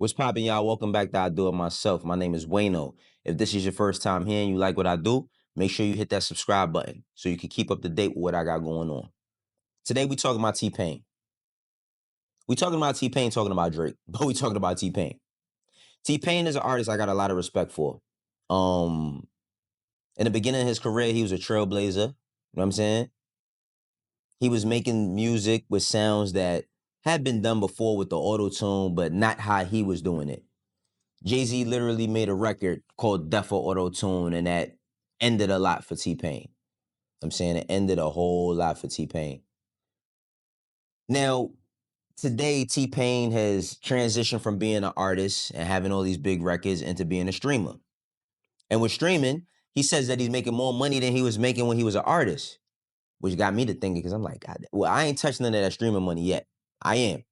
What's poppin', y'all? Welcome back to I Do It Myself. My name is Wayno. If this is your first time here and you like what I do, make sure you hit that subscribe button so you can keep up to date with what I got going on. Today we talking about T-Pain. We talking about T-Pain talking about Drake, but we talking about T-Pain. T-Pain is an artist I got a lot of respect for. In the beginning of his career, he was a trailblazer. You know what I'm saying? He was making music with sounds that had been done before with the auto-tune, but not how he was doing it. Jay-Z literally made a record called Death for Auto-Tune, and that ended a lot for T-Pain. I'm saying it ended a whole lot for T-Pain. Now, today, T-Pain has transitioned from being an artist and having all these big records into being a streamer. And with streaming, he says that he's making more money than he was making when he was an artist, which got me to thinking, because I'm like, God, well, I ain't touched none of that streaming money yet. I am.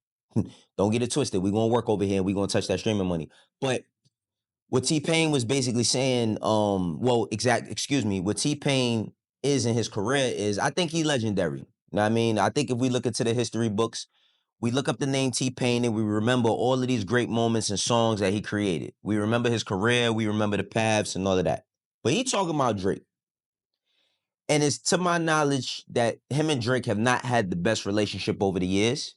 Don't get it twisted. We're going to work over here and we're going to touch that streaming money. But what T-Pain was basically saying, what T-Pain is in his career is, I think he's legendary. You know what I mean? I think if we look into the history books, we look up the name T-Pain and we remember all of these great moments and songs that he created. We remember his career, we remember the paths and all of that. But he talking about Drake. And it's to my knowledge that him and Drake have not had the best relationship over the years,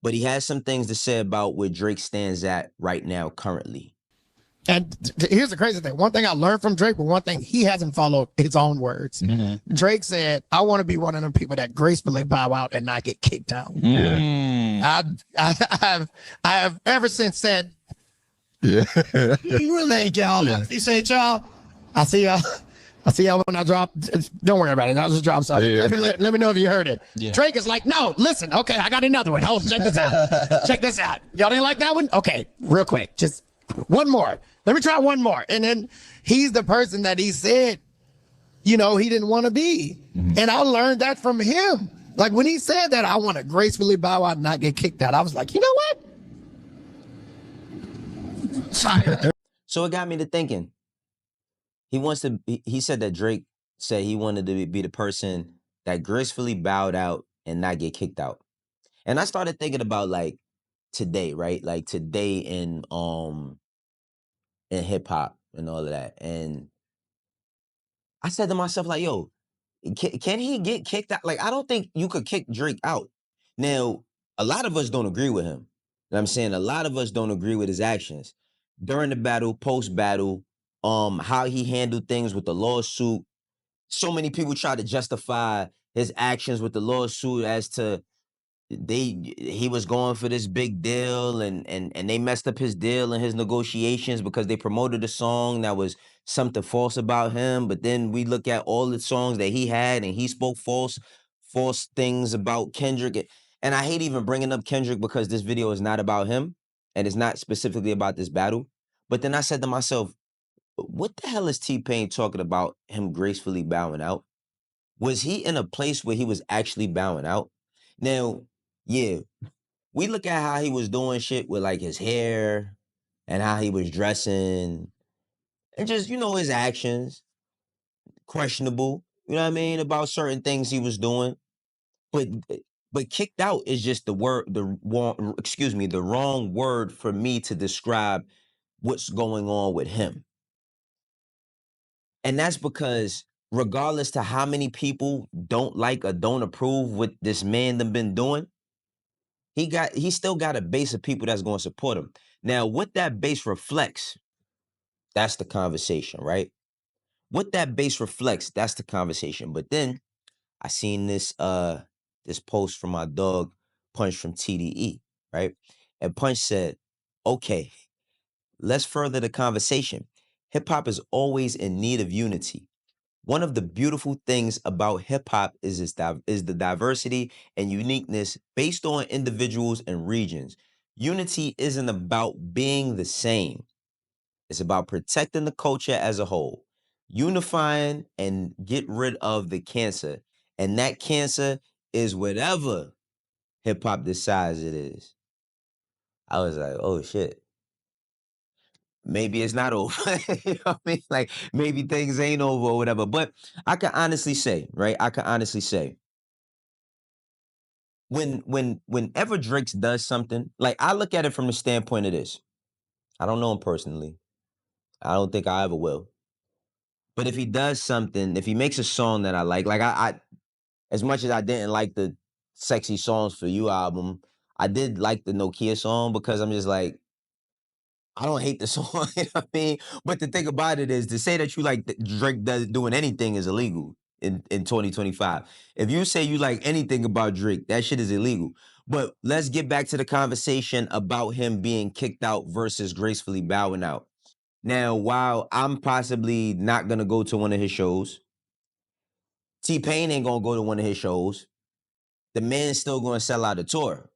but he has some things to say about where Drake stands at right now currently. And here's the crazy thing. One thing I learned from Drake, but one thing he hasn't followed his own words. Mm-hmm. Drake said, I want to be one of them people that gracefully bow out and not get kicked out. Yeah. I have ever since said, yeah. You really ain't y'all. Yeah. He said, y'all, I see y'all when I drop. Don't worry about it. I'll just drop something. Yeah. Let me know if you heard it. Yeah. Drake is like, no, listen. Okay, I got another one. Hold, check this out. Check this out. Y'all didn't like that one? Okay, real quick. Just one more. Let me try one more. And then he's the person that he said, he didn't want to be. Mm-hmm. And I learned that from him. Like when he said that, I want to gracefully bow out and not get kicked out. I was like, you know what? So it got me to thinking. He said that Drake said he wanted to be the person that gracefully bowed out and not get kicked out. And I started thinking about like today, right? Like today in hip hop and all of that. And I said to myself, like, yo, can he get kicked out? Like, I don't think you could kick Drake out. Now, a lot of us don't agree with him. You know what I'm saying? A lot of us don't agree with his actions. During the battle, post-battle, how he handled things with the lawsuit. So many people try to justify his actions with the lawsuit as to he was going for this big deal and they messed up his deal and his negotiations because they promoted a song that was something false about him. But then we look at all the songs that he had and he spoke false things about Kendrick. And I hate even bringing up Kendrick because this video is not about him and it's not specifically about this battle. But then I said to myself, what the hell is T-Pain talking about him gracefully bowing out? Was he in a place where he was actually bowing out? Now, yeah, we look at how he was doing shit with like his hair and how he was dressing and just, his actions, questionable, you know what I mean, about certain things he was doing. But kicked out is just the wrong word for me to describe what's going on with him. And that's because regardless to how many people don't like or don't approve what this man done been doing, he still got a base of people that's going to support him. Now, what that base reflects, that's the conversation, right? What that base reflects, that's the conversation. But then I seen this post from my dog Punch from TDE, right? And Punch said, okay, let's further the conversation. Hip hop is always in need of unity. One of the beautiful things about hip hop is the diversity and uniqueness based on individuals and regions. Unity isn't about being the same. It's about protecting the culture as a whole, unifying and get rid of the cancer. And that cancer is whatever hip hop decides it is. I was like, oh shit. Maybe it's not over. You know what I mean? Like maybe things ain't over or whatever. But I can honestly say, right? Whenever Drake does something, like I look at it from the standpoint of this. I don't know him personally. I don't think I ever will. But if he does something, if he makes a song that I like I as much as I didn't like the Sexy Songs for You album, I did like the Nokia song because I'm just like, I don't hate the song, you know what I mean? But the thing about it is to say that you like Drake doing anything is illegal in 2025. If you say you like anything about Drake, that shit is illegal. But let's get back to the conversation about him being kicked out versus gracefully bowing out. Now, while I'm possibly not gonna go to one of his shows, T-Pain ain't gonna go to one of his shows. The man's still gonna sell out a tour.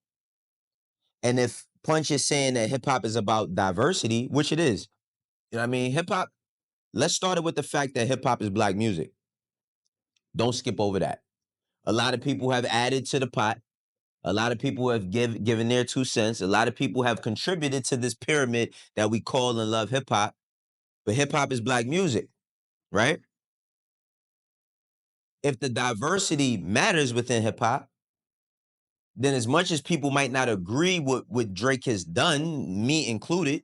And if Punch is saying that hip hop is about diversity, which it is, you know what I mean? Hip hop, let's start it with the fact that hip hop is black music. Don't skip over that. A lot of people have added to the pot. A lot of people have given their 2 cents. A lot of people have contributed to this pyramid that we call and love hip hop. But hip hop is black music, right? If the diversity matters within hip hop, then as much as people might not agree with what Drake has done, me included,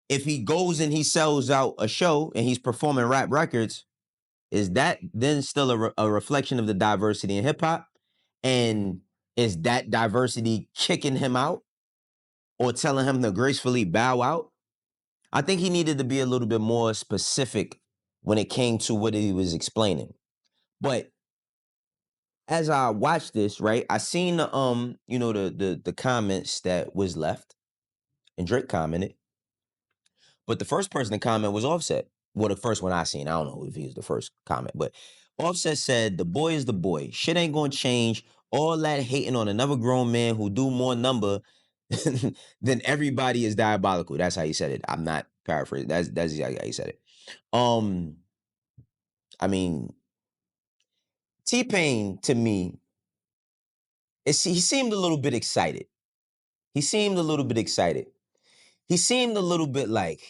if he goes and he sells out a show and he's performing rap records, is that then still a reflection of the diversity in hip hop? And is that diversity kicking him out or telling him to gracefully bow out? I think he needed to be a little bit more specific when it came to what he was explaining. But as I watched this, right, I seen the the comments that was left, and Drake commented. But the first person to comment was Offset. Well, the first one I seen. I don't know if he was the first comment, but Offset said, "The boy is the boy. Shit ain't gonna change. All that hating on another grown man who do more number than everybody is diabolical." That's how he said it. I'm not paraphrasing. That's exactly how he said it. I mean, T-Pain to me, he seemed a little bit excited. He seemed a little bit excited. He seemed a little bit like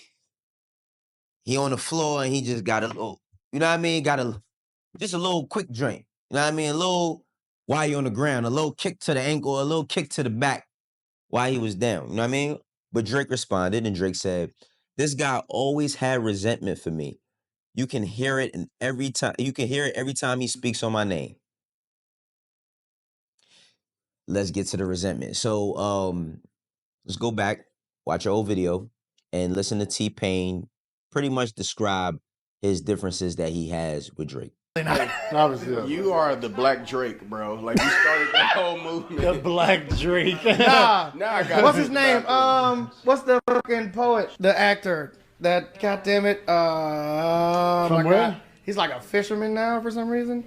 he on the floor and he just got a little, you know what I mean? Just a little quick drink. You know what I mean? A little while you on the ground, a little kick to the ankle, a little kick to the back while he was down. You know what I mean? But Drake responded and Drake said, "This guy always had resentment for me. You can hear it every time he speaks on my name." Let's get to the resentment. So let's go back, watch your old video, and listen to T-Pain pretty much describe his differences that he has with Drake. You are the Black Drake, bro. Like you started that whole movement. The Black Drake. Now I got What's his name? What's the fucking poet? The actor. That goddamn it. Oh From my where? God. He's like a fisherman now for some reason.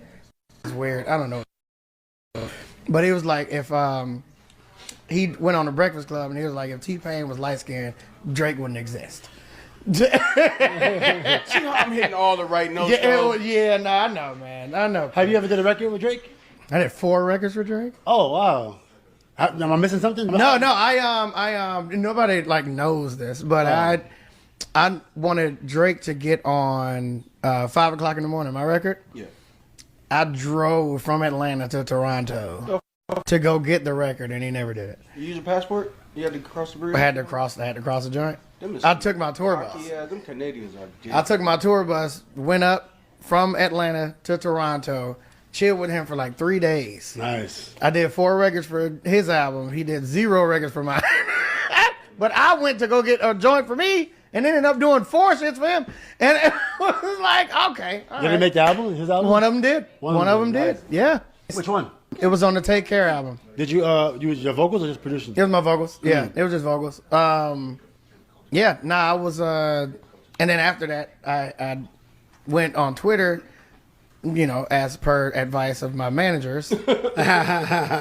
It's weird. I don't know. But he was like, if he went on the Breakfast Club and he was like, if T-Pain was light skinned, Drake wouldn't exist. You know, I'm hitting all the right notes. I know, man. I know. Have you ever did a record with Drake? I did 4 records for Drake. Oh wow. Am I missing something? No, I nobody like knows this, but I wanted Drake to get on 5 o'clock in the morning, my record. Yeah. I drove from Atlanta to Toronto to go get the record, and he never did it. You use a passport? You had to cross the bridge? I had to cross the joint. I took my tour bus. Yeah, them Canadians are dead. I took my tour bus, went up from Atlanta to Toronto, chilled with him for like 3 days. Nice. I did 4 records for his album. He did 0 records for mine. But I went to go get a joint for me and ended up doing 4 shits for him. And it was like, okay. All Did right. he make the album? His album? One of them did. One of them Nice. did. Yeah. Which one? It was on the Take Care album. Did you use your vocals or just producing? It was my vocals. Yeah, it was just vocals. I was and then after that I went on Twitter, you know, as per advice of my managers.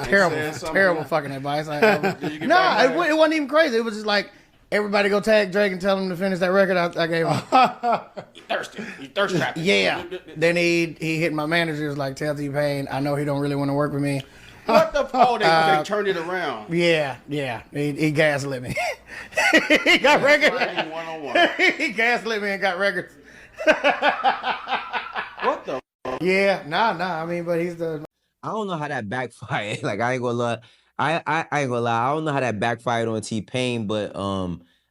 terrible fucking advice. It wasn't even crazy. It was just like, everybody go tag Drake and tell him to finish that record I gave him. You thirst trap. Yeah. Then he hit my manager. He was like, tell T-Pain, I know he don't really want to work with me. What the fuck? They turned it around. Yeah. He gaslit me. He got records. 101. He gaslit me and got records. What the? Yeah, nah. I mean, but he's the. I don't know how that backfired. Like I ain't gonna lie. I ain't gonna lie. I don't know how that backfired on T-Pain, but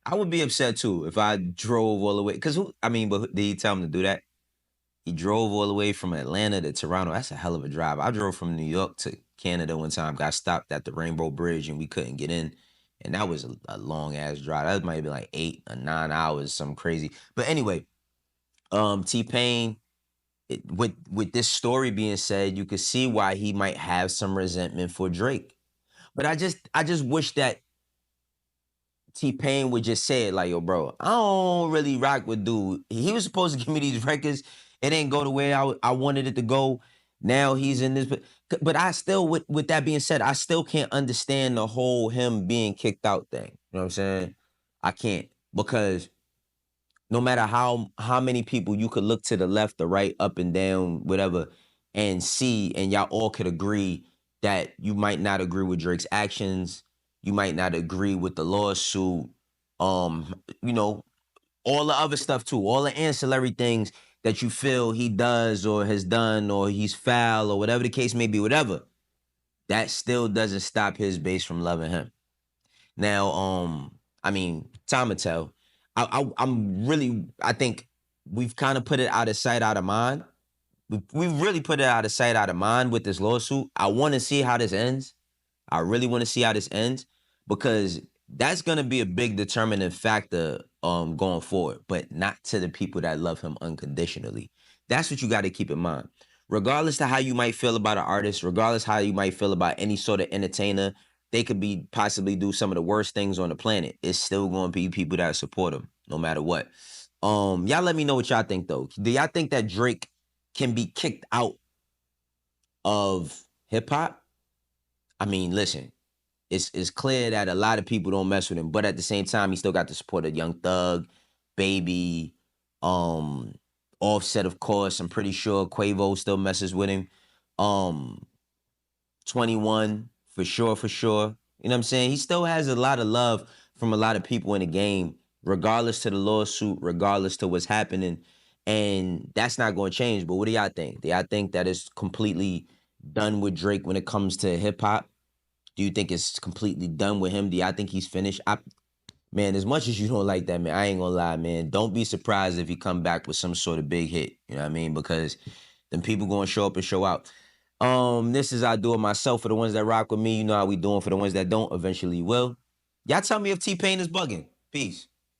I would be upset too if I drove all the way. Cause but did he tell him to do that? He drove all the way from Atlanta to Toronto. That's a hell of a drive. I drove from New York to Canada one time, got stopped at the Rainbow Bridge and we couldn't get in. And that was a long ass drive. That might be like 8 or 9 hours, something crazy. But anyway, T-Pain, with this story being said, you could see why he might have some resentment for Drake. But I just wish that T-Pain would just say it like, yo, bro, I don't really rock with dude. He was supposed to give me these records. It didn't go the way I wanted it to go. Now he's in this. But I still, with that being said, I still can't understand the whole him being kicked out thing. You know what I'm saying? I can't. Because no matter how many people you could look to the left, the right, up and down, whatever, and see, and y'all all could agree that you might not agree with Drake's actions, you might not agree with the lawsuit, you know, all the other stuff too, all the ancillary things that you feel he does or has done or he's foul or whatever the case may be, whatever, that still doesn't stop his base from loving him. Now, time will tell. I think we've kind of put it out of sight, out of mind. We've really put it out of sight, out of mind with this lawsuit. I want to see how this ends. I really want to see how this ends because that's going to be a big determining factor going forward, but not to the people that love him unconditionally. That's what you got to keep in mind. Regardless to how you might feel about an artist, regardless how you might feel about any sort of entertainer, they could be possibly do some of the worst things on the planet. It's still going to be people that support them no matter what. Y'all let me know what y'all think though. Do y'all think that Drake can be kicked out of hip hop? I mean, listen, it's clear that a lot of people don't mess with him, but at the same time, he still got the support of Young Thug, Baby, Offset, of course. I'm pretty sure Quavo still messes with him. 21, for sure, for sure. You know what I'm saying? He still has a lot of love from a lot of people in the game, regardless to the lawsuit, regardless to what's happening. And that's not going to change. But what do y'all think? Do y'all think that it's completely done with Drake when it comes to hip hop? Do you think it's completely done with him? Do y'all think he's finished? Man, as much as you don't like that, man, I ain't gonna lie, man. Don't be surprised if he come back with some sort of big hit. You know what I mean? Because then people gonna show up and show out. This is I do it myself. For the ones that rock with me, you know how we doing. For the ones that don't, eventually will. Y'all tell me if T-Pain is bugging. Peace.